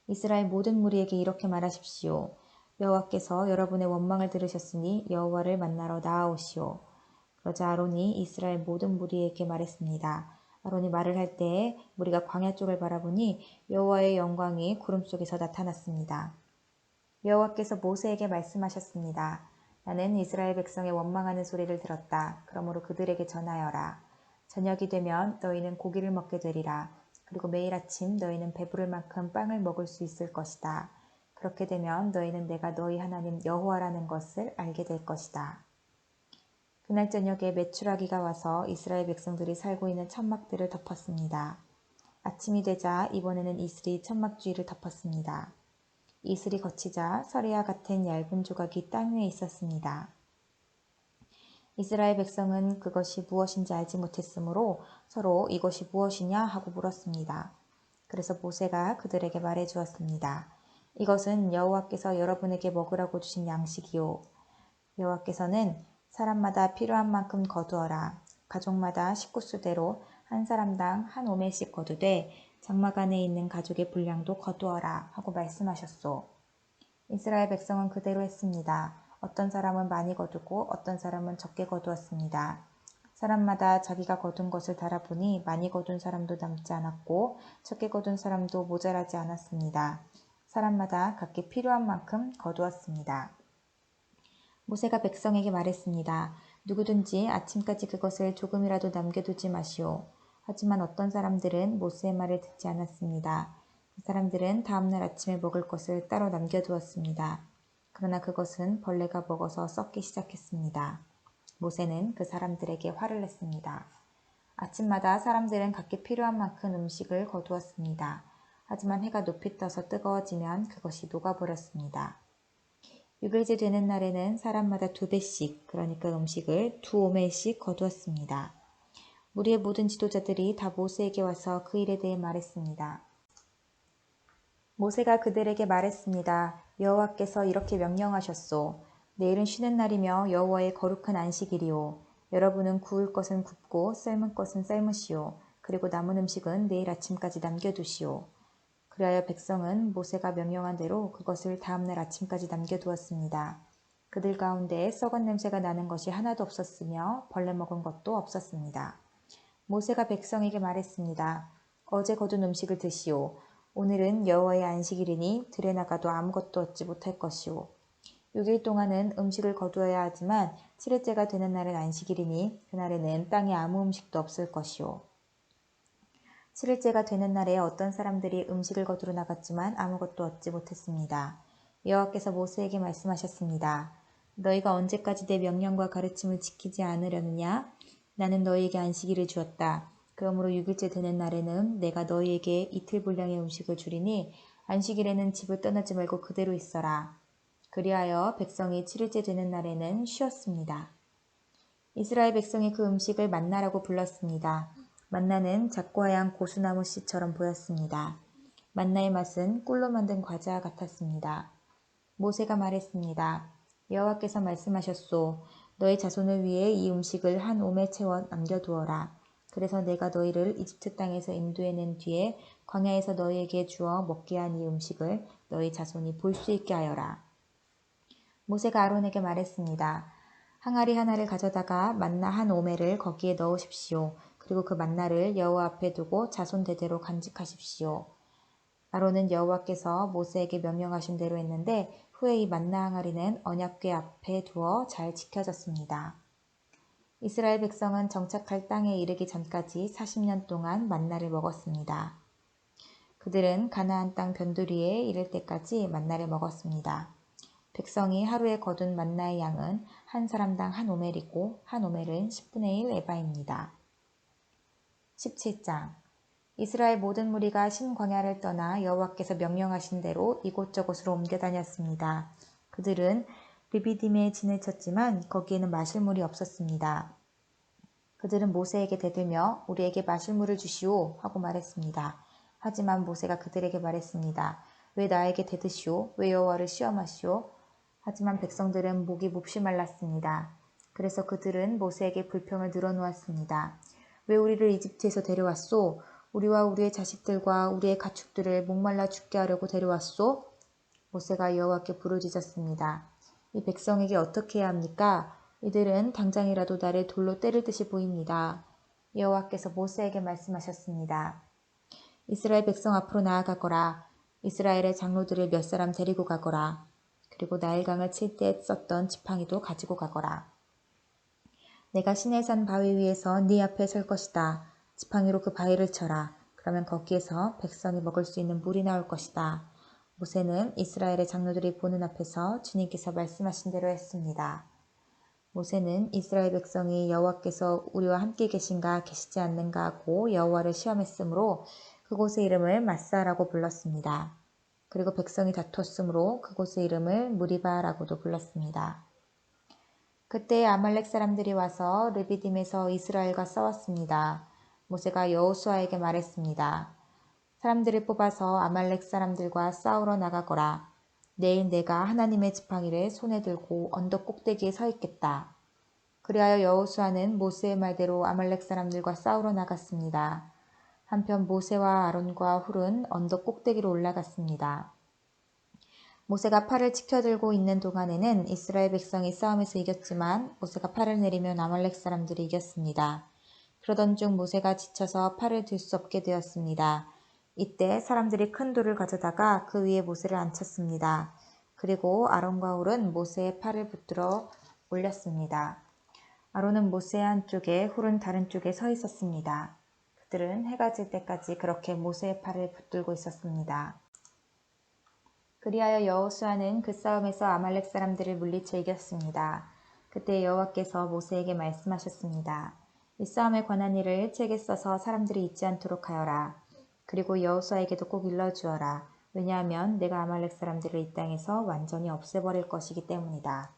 이스라엘 모든 무리에게 이렇게 말하십시오. 여호와께서 여러분의 원망을 들으셨으니 여호와를 만나러 나아오시오. 그러자 아론이 이스라엘 모든 무리에게 말했습니다. 아론이 말을 할 때에 무리가 광야 쪽을 바라보니 여호와의 영광이 구름 속에서 나타났습니다. 여호와께서 모세에게 말씀하셨습니다. 나는 이스라엘 백성의 원망하는 소리를 들었다. 그러므로 그들에게 전하여라. 저녁이 되면 너희는 고기를 먹게 되리라. 그리고 매일 아침 너희는 배부를 만큼 빵을 먹을 수 있을 것이다. 그렇게 되면 너희는 내가 너희 하나님 여호와라는 것을 알게 될 것이다. 그날 저녁에 메추라기가 와서 이스라엘 백성들이 살고 있는 천막들을 덮었습니다. 아침이 되자 이번에는 이슬이 천막 주위를 덮었습니다. 이슬이 거치자 서리와 같은 얇은 조각이 땅 위에 있었습니다. 이스라엘 백성은 그것이 무엇인지 알지 못했으므로 서로 이것이 무엇이냐 하고 물었습니다. 그래서 모세가 그들에게 말해 주었습니다. 이것은 여호와께서 여러분에게 먹으라고 주신 양식이요. 여호와께서는 사람마다 필요한 만큼 거두어라. 가족마다 식구수대로 한 사람당 한 오멜씩 거두되 장막 안에 있는 가족의 분량도 거두어라 하고 말씀하셨소. 이스라엘 백성은 그대로 했습니다. 어떤 사람은 많이 거두고 어떤 사람은 적게 거두었습니다. 사람마다 자기가 거둔 것을 달아보니 많이 거둔 사람도 남지 않았고 적게 거둔 사람도 모자라지 않았습니다. 사람마다 각기 필요한 만큼 거두었습니다. 모세가 백성에게 말했습니다. 누구든지 아침까지 그것을 조금이라도 남겨두지 마시오. 하지만 어떤 사람들은 모세의 말을 듣지 않았습니다. 그 사람들은 다음날 아침에 먹을 것을 따로 남겨두었습니다. 그러나 그것은 벌레가 먹어서 썩기 시작했습니다. 모세는 그 사람들에게 화를 냈습니다. 아침마다 사람들은 각기 필요한 만큼 음식을 거두었습니다. 하지만 해가 높이 떠서 뜨거워지면 그것이 녹아버렸습니다. 6일째 되는 날에는 사람마다 2배씩, 그러니까 음식을 2오멜씩 거두었습니다. 무리의 모든 지도자들이 다 모세에게 와서 그 일에 대해 말했습니다. 모세가 그들에게 말했습니다. 여호와께서 이렇게 명령하셨소. 내일은 쉬는 날이며 여호와의 거룩한 안식일이오. 여러분은 구울 것은 굽고 삶은 것은 삶으시오. 그리고 남은 음식은 내일 아침까지 남겨두시오. 그리하여 백성은 모세가 명령한 대로 그것을 다음날 아침까지 남겨두었습니다. 그들 가운데 썩은 냄새가 나는 것이 하나도 없었으며 벌레 먹은 것도 없었습니다. 모세가 백성에게 말했습니다. 어제 거둔 음식을 드시오. 오늘은 여호와의 안식일이니 들에 나가도 아무것도 얻지 못할 것이오. 6일 동안은 음식을 거두어야 하지만 7일째가 되는 날은 안식일이니 그날에는 땅에 아무 음식도 없을 것이오. 7일째가 되는 날에 어떤 사람들이 음식을 거두러 나갔지만 아무것도 얻지 못했습니다. 여호와께서 모세에게 말씀하셨습니다. 너희가 언제까지 내 명령과 가르침을 지키지 않으려느냐? 나는 너희에게 안식일을 주었다. 그러므로 6일째 되는 날에는 내가 너희에게 이틀 분량의 음식을 주리니 안식일에는 집을 떠나지 말고 그대로 있어라. 그리하여 백성이 7일째 되는 날에는 쉬었습니다. 이스라엘 백성이 그 음식을 만나라고 불렀습니다. 만나는 작고 하얀 고수나무 씨처럼 보였습니다. 만나의 맛은 꿀로 만든 과자와 같았습니다. 모세가 말했습니다. 여호와께서 말씀하셨소. 너희 자손을 위해 이 음식을 한 오멜 채워 남겨두어라. 그래서 내가 너희를 이집트 땅에서 인도해낸 뒤에 광야에서 너희에게 주어 먹게 한 이 음식을 너희 자손이 볼 수 있게 하여라. 모세가 아론에게 말했습니다. 항아리 하나를 가져다가 만나 한 오멜을 거기에 넣으십시오. 그리고 그 만나를 여호와 앞에 두고 자손 대대로 간직하십시오. 아론은 여호와께서 모세에게 명령하신 대로 했는데 후에 이 만나 항아리는 언약궤 앞에 두어 잘 지켜졌습니다. 이스라엘 백성은 정착할 땅에 이르기 전까지 40년 동안 만나를 먹었습니다. 그들은 가나안 땅 변두리에 이를 때까지 만나를 먹었습니다. 백성이 하루에 거둔 만나의 양은 한 사람당 한 오멜이고 한 오멜은 10분의 1 에바입니다. 17장 이스라엘 모든 무리가 신광야를 떠나 여호와께서 명령하신 대로 이곳저곳으로 옮겨 다녔습니다. 그들은 르비딤에 진을 쳤지만 거기에는 마실 물이 없었습니다. 그들은 모세에게 대들며 우리에게 마실 물을 주시오 하고 말했습니다. 하지만 모세가 그들에게 말했습니다. 왜 나에게 대드시오? 왜 여호와를 시험하시오? 하지만 백성들은 목이 몹시 말랐습니다. 그래서 그들은 모세에게 불평을 늘어놓았습니다. 왜 우리를 이집트에서 데려왔소? 우리와 우리의 자식들과 우리의 가축들을 목말라 죽게 하려고 데려왔소? 모세가 여호와께 부르짖었습니다. 이 백성에게 어떻게 해야 합니까? 이들은 당장이라도 나를 돌로 때릴 듯이 보입니다. 여호와께서 모세에게 말씀하셨습니다. 이스라엘 백성 앞으로 나아가거라. 이스라엘의 장로들을 몇 사람 데리고 가거라. 그리고 나일강을 칠 때 썼던 지팡이도 가지고 가거라. 내가 시내산 바위 위에서 네 앞에 설 것이다. 지팡이로 그 바위를 쳐라. 그러면 거기에서 백성이 먹을 수 있는 물이 나올 것이다. 모세는 이스라엘의 장로들이 보는 앞에서 주님께서 말씀하신 대로 했습니다. 모세는 이스라엘 백성이 여호와께서 우리와 함께 계신가 계시지 않는가 하고 여호와를 시험했으므로 그곳의 이름을 마사라고 불렀습니다. 그리고 백성이 다퉜으므로 그곳의 이름을 무리바라고도 불렀습니다. 그때 아말렉 사람들이 와서 르비딤에서 이스라엘과 싸웠습니다. 모세가 여호수아에게 말했습니다. 사람들을 뽑아서 아말렉 사람들과 싸우러 나가거라. 내일 내가 하나님의 지팡이를 손에 들고 언덕 꼭대기에 서 있겠다. 그리하여 여호수아는 모세의 말대로 아말렉 사람들과 싸우러 나갔습니다. 한편 모세와 아론과 훌은 언덕 꼭대기로 올라갔습니다. 모세가 팔을 치켜들고 있는 동안에는 이스라엘 백성이 싸움에서 이겼지만 모세가 팔을 내리면 아말렉 사람들이 이겼습니다. 그러던 중 모세가 지쳐서 팔을 들 수 없게 되었습니다. 이때 사람들이 큰 돌을 가져다가 그 위에 모세를 앉혔습니다. 그리고 아론과 훌은 모세의 팔을 붙들어 올렸습니다. 아론은 모세의 한쪽에 훌은 다른 쪽에 서 있었습니다. 그들은 해가 질 때까지 그렇게 모세의 팔을 붙들고 있었습니다. 그리하여 여호수아는 그 싸움에서 아말렉 사람들을 물리쳐 이겼습니다. 그때 여호와께서 모세에게 말씀하셨습니다. 이 싸움에 관한 일을 책에 써서 사람들이 잊지 않도록 하여라. 그리고 여호수아에게도 꼭 일러주어라. 왜냐하면 내가 아말렉 사람들을 이 땅에서 완전히 없애버릴 것이기 때문이다.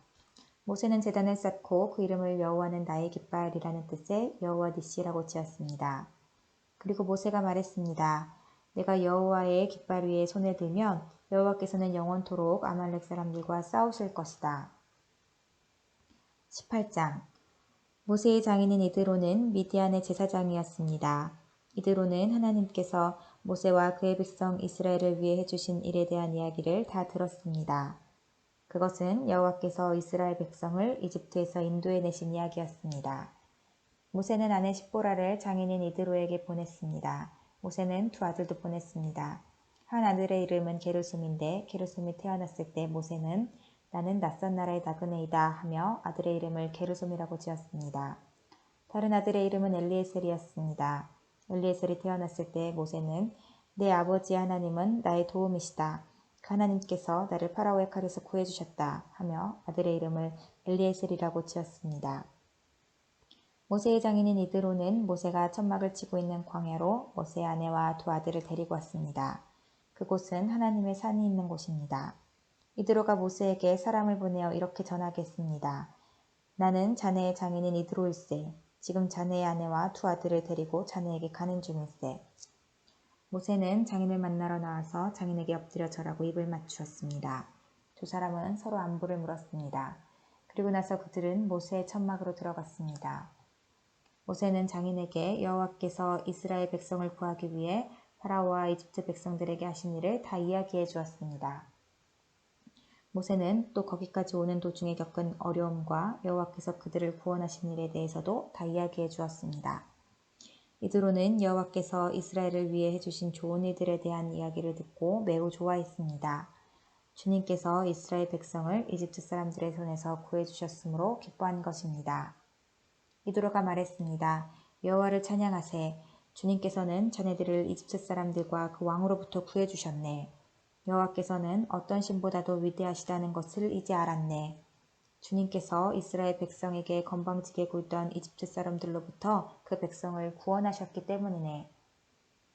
모세는 제단을 쌓고 그 이름을 여호와는 나의 깃발이라는 뜻의 여호와 니시라고 지었습니다. 그리고 모세가 말했습니다. 내가 여호와의 깃발 위에 손을 들면 여호와께서는 영원토록 아말렉 사람들과 싸우실 것이다. 18장 모세의 장인인 이드로는 미디안의 제사장이었습니다. 이드로는 하나님께서 모세와 그의 백성 이스라엘을 위해 해주신 일에 대한 이야기를 다 들었습니다. 그것은 여호와께서 이스라엘 백성을 이집트에서 인도해내신 이야기였습니다. 모세는 아내 십보라를 장인인 이드로에게 보냈습니다. 모세는 두 아들도 보냈습니다. 한 아들의 이름은 게르솜인데 게르솜이 태어났을 때 모세는 나는 낯선 나라의 나그네이다 하며 아들의 이름을 게르솜이라고 지었습니다. 다른 아들의 이름은 엘리에셀이었습니다. 엘리에셀이 태어났을 때 모세는 내 아버지 하나님은 나의 도움이시다. 그 하나님께서 나를 파라오의 칼에서 구해주셨다 하며 아들의 이름을 엘리에셀이라고 지었습니다. 모세의 장인인 이드로는 모세가 천막을 치고 있는 광야로 모세의 아내와 두 아들을 데리고 왔습니다. 그곳은 하나님의 산이 있는 곳입니다. 이드로가 모세에게 사람을 보내어 이렇게 전하겠습니다. 나는 자네의 장인인 이드로일세. 지금 자네의 아내와 두 아들을 데리고 자네에게 가는 중일세. 모세는 장인을 만나러 나와서 장인에게 엎드려 절하고 입을 맞추었습니다. 두 사람은 서로 안부를 물었습니다. 그리고 나서 그들은 모세의 천막으로 들어갔습니다. 모세는 장인에게 여호와께서 이스라엘 백성을 구하기 위해 파라오와 이집트 백성들에게 하신 일을 다 이야기해 주었습니다. 모세는 또 거기까지 오는 도중에 겪은 어려움과 여호와께서 그들을 구원하신 일에 대해서도 다 이야기해 주었습니다. 이드로는 여호와께서 이스라엘을 위해 해주신 좋은 일들에 대한 이야기를 듣고 매우 좋아했습니다. 주님께서 이스라엘 백성을 이집트 사람들의 손에서 구해주셨으므로 기뻐한 것입니다. 이드로가 말했습니다. 여호와를 찬양하세. 주님께서는 자네들을 이집트 사람들과 그 왕으로부터 구해주셨네. 여호와께서는 어떤 신보다도 위대하시다는 것을 이제 알았네. 주님께서 이스라엘 백성에게 건방지게 굴던 이집트 사람들로부터 그 백성을 구원하셨기 때문이네.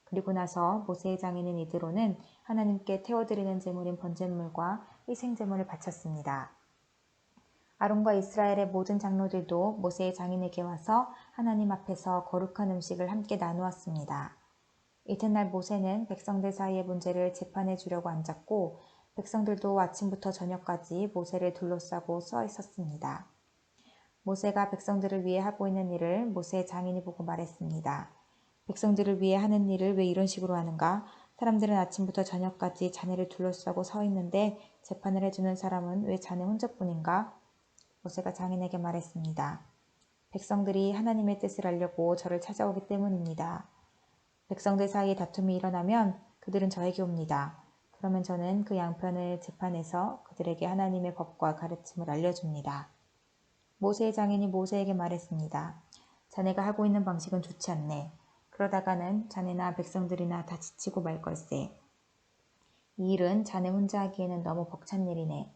그리고 나서 모세의 장인인 이드로는 하나님께 태워드리는 제물인 번제물과 희생제물을 바쳤습니다. 아론과 이스라엘의 모든 장로들도 모세의 장인에게 와서 하나님 앞에서 거룩한 음식을 함께 나누었습니다. 이튿날 모세는 백성들 사이의 문제를 재판해 주려고 앉았고 백성들도 아침부터 저녁까지 모세를 둘러싸고 서 있었습니다. 모세가 백성들을 위해 하고 있는 일을 모세의 장인이 보고 말했습니다. 백성들을 위해 하는 일을 왜 이런 식으로 하는가? 사람들은 아침부터 저녁까지 자네를 둘러싸고 서 있는데 재판을 해주는 사람은 왜 자네 혼자뿐인가? 모세가 장인에게 말했습니다. 백성들이 하나님의 뜻을 알려고 저를 찾아오기 때문입니다. 백성들 사이에 다툼이 일어나면 그들은 저에게 옵니다. 그러면 저는 그 양편을 재판해서 그들에게 하나님의 법과 가르침을 알려줍니다. 모세의 장인이 모세에게 말했습니다. 자네가 하고 있는 방식은 좋지 않네. 그러다가는 자네나 백성들이나 다 지치고 말 걸세. 이 일은 자네 혼자 하기에는 너무 벅찬 일이네.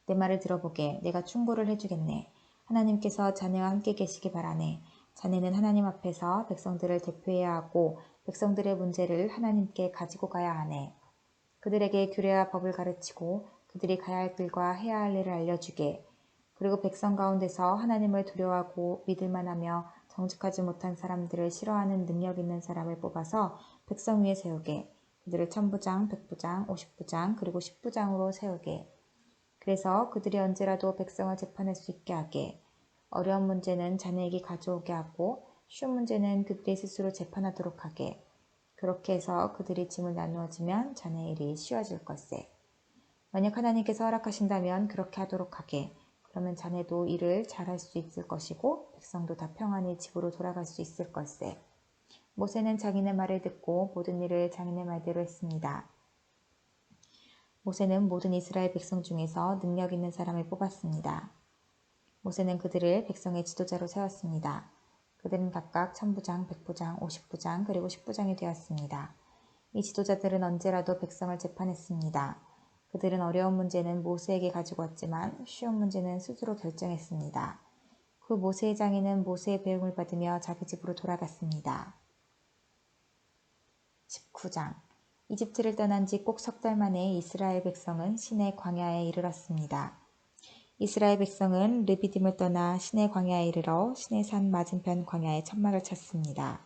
내 말을 들어보게. 내가 충고를 해주겠네. 하나님께서 자네와 함께 계시기 바라네. 자네는 하나님 앞에서 백성들을 대표해야 하고 백성들의 문제를 하나님께 가지고 가야 하네. 그들에게 규례와 법을 가르치고 그들이 가야 할 길과 해야 할 일을 알려주게. 그리고 백성 가운데서 하나님을 두려워하고 믿을만 하며 정직하지 못한 사람들을 싫어하는 능력 있는 사람을 뽑아서 백성 위에 세우게. 그들을 1000부장, 100부장, 50부장, 그리고 10부장으로 세우게. 그래서 그들이 언제라도 백성을 재판할 수 있게 하게. 어려운 문제는 자네에게 가져오게 하고 쉬운 문제는 그들이 스스로 재판하도록 하게. 그렇게 해서 그들이 짐을 나누어지면 자네의 일이 쉬워질 걸세. 만약 하나님께서 허락하신다면 그렇게 하도록 하게. 그러면 자네도 일을 잘할 수 있을 것이고 백성도 다 평안히 집으로 돌아갈 수 있을 걸세. 모세는 장인의 말을 듣고 모든 일을 장인의 말대로 했습니다. 모세는 모든 이스라엘 백성 중에서 능력 있는 사람을 뽑았습니다. 모세는 그들을 백성의 지도자로 세웠습니다. 그들은 각각 1000부장, 100부장, 50부장, 그리고 10부장이 되었습니다. 이 지도자들은 언제라도 백성을 재판했습니다. 그들은 어려운 문제는 모세에게 가지고 왔지만 쉬운 문제는 스스로 결정했습니다. 그 모세의 장인은 모세의 배움을 받으며 자기 집으로 돌아갔습니다. 19장 이집트를 떠난 지 꼭 석 달 만에 이스라엘 백성은 시내 광야에 이르렀습니다. 이스라엘 백성은 르비딤을 떠나 시내 광야에 이르러 시내산 맞은편 광야에 천막을 쳤습니다.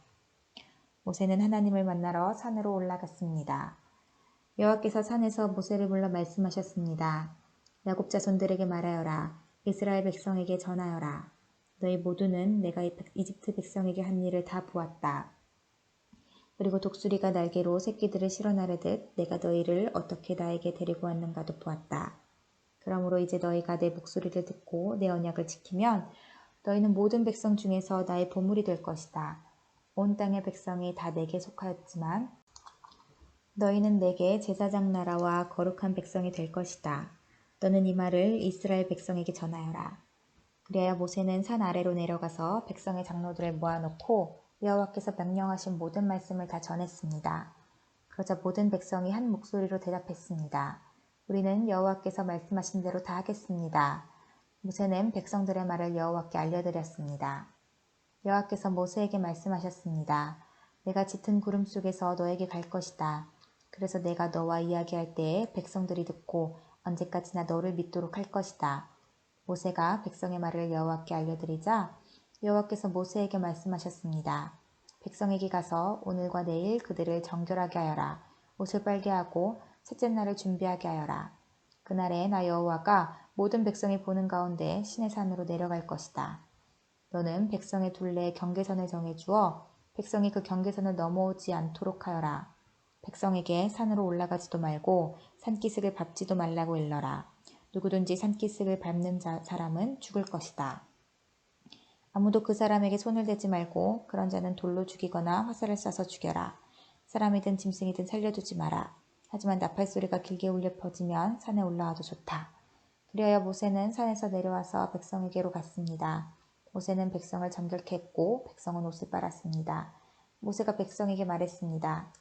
모세는 하나님을 만나러 산으로 올라갔습니다. 여호와께서 산에서 모세를 불러 말씀하셨습니다. 야곱 자손들에게 말하여라. 이스라엘 백성에게 전하여라. 너희 모두는 내가 이집트 백성에게 한 일을 다 보았다. 그리고 독수리가 날개로 새끼들을 실어 나르듯 내가 너희를 어떻게 나에게 데리고 왔는가도 보았다. 그러므로 이제 너희가 내 목소리를 듣고 내 언약을 지키면 너희는 모든 백성 중에서 나의 보물이 될 것이다. 온 땅의 백성이 다 내게 속하였지만 너희는 내게 제사장 나라와 거룩한 백성이 될 것이다. 너는 이 말을 이스라엘 백성에게 전하여라. 그래야 모세는 산 아래로 내려가서 백성의 장로들을 모아놓고 여호와께서 명령하신 모든 말씀을 다 전했습니다. 그러자 모든 백성이 한 목소리로 대답했습니다. 우리는 여호와께서 말씀하신 대로 다 하겠습니다. 모세는 백성들의 말을 여호와께 알려드렸습니다. 여호와께서 모세에게 말씀하셨습니다. 내가 짙은 구름 속에서 너에게 갈 것이다. 그래서 내가 너와 이야기할 때에 백성들이 듣고 언제까지나 너를 믿도록 할 것이다. 모세가 백성의 말을 여호와께 알려드리자 여호와께서 모세에게 말씀하셨습니다. 백성에게 가서 오늘과 내일 그들을 정결하게 하여라. 옷을 빨게 하고 셋째 날을 준비하게 하여라. 그날에 나 여호와가 모든 백성이 보는 가운데 시내산으로 내려갈 것이다. 너는 백성의 둘레에 경계선을 정해주어 백성이 그 경계선을 넘어오지 않도록 하여라. 백성에게 산으로 올라가지도 말고 산기슭을 밟지도 말라고 일러라. 누구든지 산기슭을 밟는 사람은 죽을 것이다. 아무도 그 사람에게 손을 대지 말고 그런 자는 돌로 죽이거나 화살을 쏴서 죽여라. 사람이든 짐승이든 살려두지 마라. 하지만 나팔 소리가 길게 울려 퍼지면 산에 올라와도 좋다. 그리하여 모세는 산에서 내려와서 백성에게로 갔습니다. 모세는 백성을 정결케 했고 백성은 옷을 빨았습니다. 모세가 백성에게 말했습니다.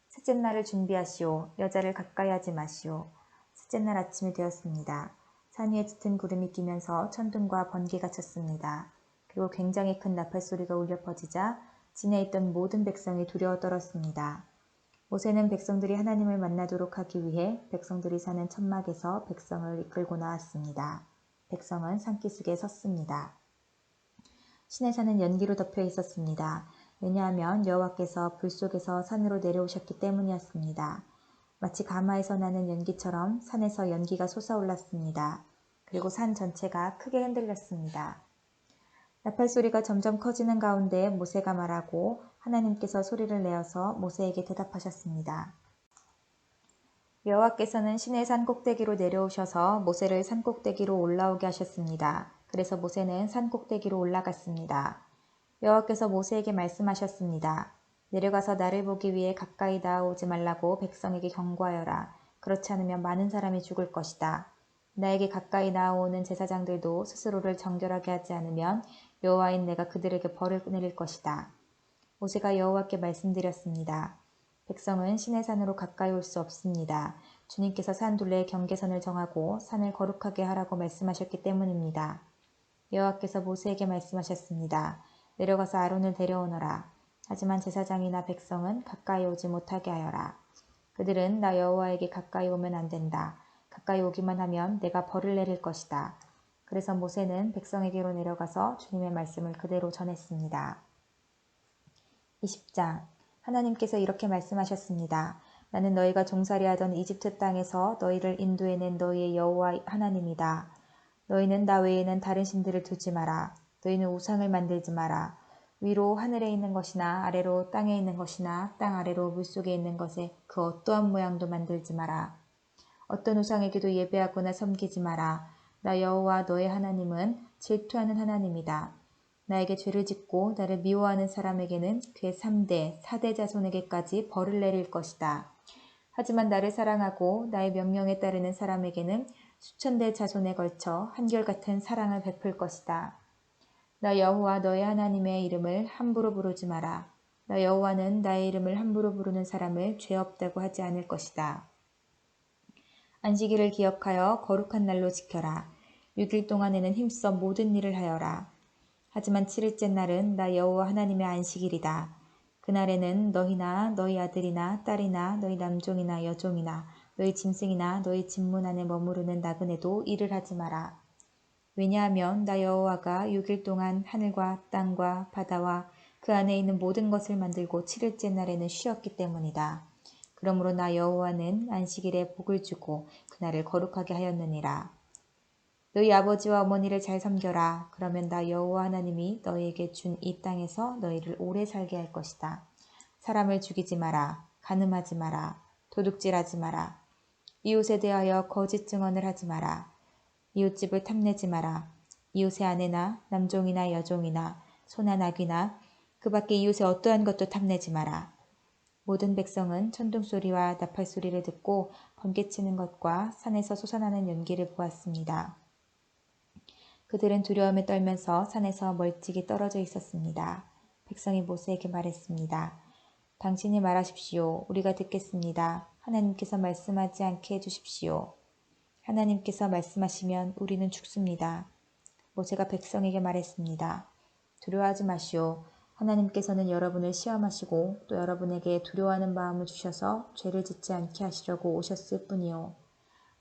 셋째 날을 준비하시오. 여자를 가까이 하지 마시오. 셋째 날 아침이 되었습니다. 산 위에 짙은 구름이 끼면서 천둥과 번개가 쳤습니다. 그리고 굉장히 큰 나팔 소리가 울려 퍼지자 진에 있던 모든 백성이 두려워 떨었습니다. 모세는 백성들이 하나님을 만나도록 하기 위해 백성들이 사는 천막에서 백성을 이끌고 나왔습니다. 백성은 산기슭에 섰습니다. 신의 산은 연기로 덮여 있었습니다. 왜냐하면 여호와께서 불 속에서 산으로 내려오셨기 때문이었습니다. 마치 가마에서 나는 연기처럼 산에서 연기가 솟아올랐습니다. 그리고 산 전체가 크게 흔들렸습니다. 나팔 소리가 점점 커지는 가운데 모세가 말하고 하나님께서 소리를 내어서 모세에게 대답하셨습니다. 여호와께서는 시내 산 꼭대기로 내려오셔서 모세를 산 꼭대기로 올라오게 하셨습니다. 그래서 모세는 산 꼭대기로 올라갔습니다. 여호와께서 모세에게 말씀하셨습니다. 내려가서 나를 보기 위해 가까이 나아오지 말라고 백성에게 경고하여라. 그렇지 않으면 많은 사람이 죽을 것이다. 나에게 가까이 나아오는 제사장들도 스스로를 정결하게 하지 않으면 여호와인 내가 그들에게 벌을 내릴 것이다. 모세가 여호와께 말씀드렸습니다. 백성은 시내 산으로 가까이 올 수 없습니다. 주님께서 산 둘레의 경계선을 정하고 산을 거룩하게 하라고 말씀하셨기 때문입니다. 여호와께서 모세에게 말씀하셨습니다. 내려가서 아론을 데려오너라. 하지만 제사장이나 백성은 가까이 오지 못하게 하여라. 그들은 나 여호와에게 가까이 오면 안 된다. 가까이 오기만 하면 내가 벌을 내릴 것이다. 그래서 모세는 백성에게로 내려가서 주님의 말씀을 그대로 전했습니다. 20장 하나님께서 이렇게 말씀하셨습니다. 나는 너희가 종살이하던 이집트 땅에서 너희를 인도해낸 너희의 여호와 하나님이다. 너희는 나 외에는 다른 신들을 두지 마라. 너희는 우상을 만들지 마라. 위로 하늘에 있는 것이나 아래로 땅에 있는 것이나 땅 아래로 물속에 있는 것에 그 어떠한 모양도 만들지 마라. 어떤 우상에게도 예배하거나 섬기지 마라. 나 여호와 너의 하나님은 질투하는 하나님이다. 나에게 죄를 짓고 나를 미워하는 사람에게는 그의 3대, 4대 자손에게까지 벌을 내릴 것이다. 하지만 나를 사랑하고 나의 명령에 따르는 사람에게는 수천 대 자손에 걸쳐 한결같은 사랑을 베풀 것이다. 나 여호와 너의 하나님의 이름을 함부로 부르지 마라. 나 여호와는 나의 이름을 함부로 부르는 사람을 죄 없다고 하지 않을 것이다. 안식일을 기억하여 거룩한 날로 지켜라. 6일 동안에는 힘써 모든 일을 하여라. 하지만 7일째 날은 나 여호와 하나님의 안식일이다. 그날에는 너희나 너희 아들이나 딸이나 너희 남종이나 여종이나 너희 짐승이나 너희 집문 안에 머무르는 나그네도 일을 하지 마라. 왜냐하면 나 여호와가 6일 동안 하늘과 땅과 바다와 그 안에 있는 모든 것을 만들고 7일째 날에는 쉬었기 때문이다. 그러므로 나 여호와는 안식일에 복을 주고 그날을 거룩하게 하였느니라. 너희 아버지와 어머니를 잘 섬겨라. 그러면 나 여호와 하나님이 너희에게 준 이 땅에서 너희를 오래 살게 할 것이다. 사람을 죽이지 마라. 간음하지 마라. 도둑질하지 마라. 이웃에 대하여 거짓 증언을 하지 마라. 이웃집을 탐내지 마라. 이웃의 아내나 남종이나 여종이나 소나 나귀나 그 밖에 이웃의 어떠한 것도 탐내지 마라. 모든 백성은 천둥소리와 나팔소리를 듣고 번개치는 것과 산에서 솟아나는 연기를 보았습니다. 그들은 두려움에 떨면서 산에서 멀찍이 떨어져 있었습니다. 백성이 모세에게 말했습니다. 당신이 말하십시오. 우리가 듣겠습니다. 하나님께서 말씀하지 않게 해주십시오. 하나님께서 말씀하시면 우리는 죽습니다. 모세가 백성에게 말했습니다. 두려워하지 마시오. 하나님께서는 여러분을 시험하시고 또 여러분에게 두려워하는 마음을 주셔서 죄를 짓지 않게 하시려고 오셨을 뿐이요.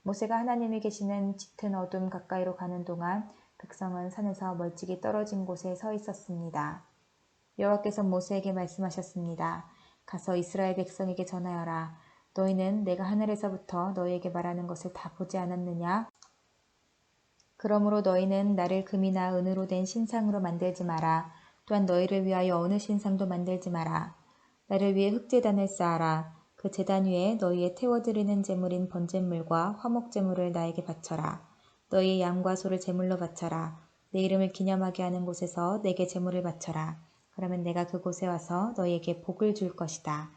모세가 하나님이 계시는 짙은 어둠 가까이로 가는 동안 백성은 산에서 멀찍이 떨어진 곳에 서 있었습니다. 여호와께서 모세에게 말씀하셨습니다. 가서 이스라엘 백성에게 전하여라. 너희는 내가 하늘에서부터 너희에게 말하는 것을 다 보지 않았느냐? 그러므로 너희는 나를 금이나 은으로 된 신상으로 만들지 마라. 또한 너희를 위하여 어느 신상도 만들지 마라. 나를 위해 흙제단을 쌓아라. 그 제단 위에 너희의 태워드리는 제물인 번제물과 화목제물을 나에게 바쳐라. 너희의 양과 소를 제물로 바쳐라. 내 이름을 기념하게 하는 곳에서 내게 제물을 바쳐라. 그러면 내가 그곳에 와서 너희에게 복을 줄 것이다.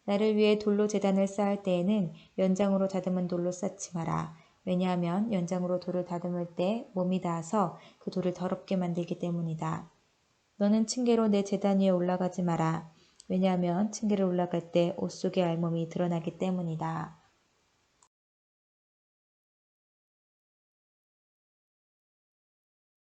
나를 위해 돌로 제단을 쌓을 때에는 연장으로 다듬은 돌로 쌓지 마라. 왜냐하면 연장으로 돌을 다듬을 때 몸이 닿아서 그 돌을 더럽게 만들기 때문이다. 너는 층계로 내 제단 위에 올라가지 마라. 왜냐하면 층계를 올라갈 때 옷 속의 알몸이 드러나기 때문이다.